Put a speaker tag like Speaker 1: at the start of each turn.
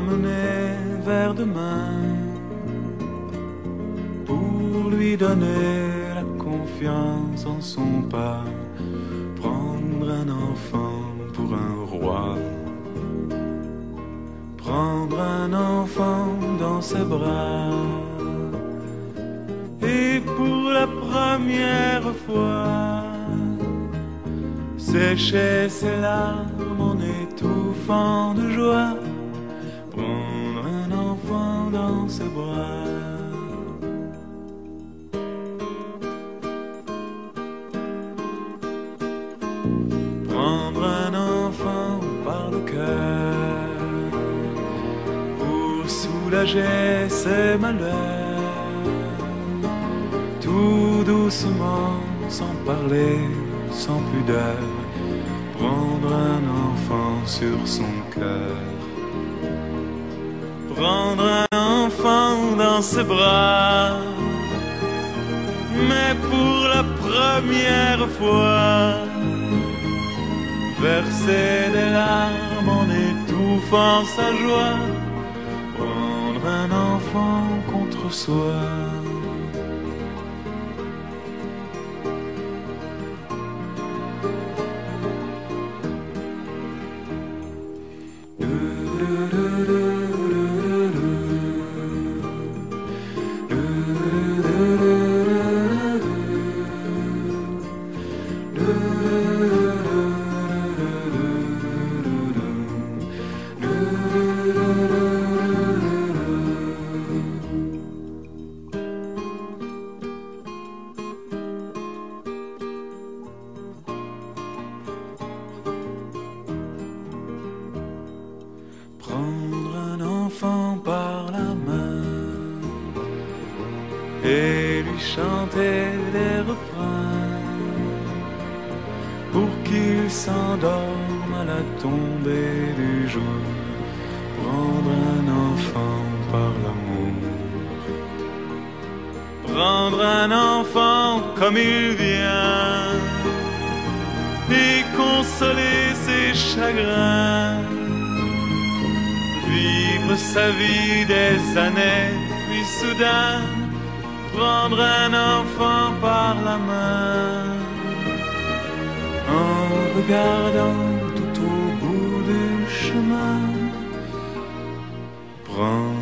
Speaker 1: l'emmener vers demain, pour lui donner la confiance en son pas, prendre un enfant pour un roi, prendre un enfant dans ses bras, et pour la première fois sécher ses larmes en étouffant de joie, prendre un enfant dans ses bras. Prendre un enfant par le cœur pour soulager ses malheurs, tout doucement, sans parler, sans pudeur, prendre un enfant sur son cœur, prendre un enfant dans ses bras, mais pour la première fois verser des larmes en étouffant sa joie, prendre un enfant contre soi. Prendre un enfant par la main et lui chanter des refrains pour qu'il s'endorme à la tombée du jour. Prendre un enfant par l'amour, prendre un enfant comme il vient et consoler ses chagrins, vivre sa vie des années, puis soudain prendre un enfant par la main, en regardant tout au bout du chemin, prendre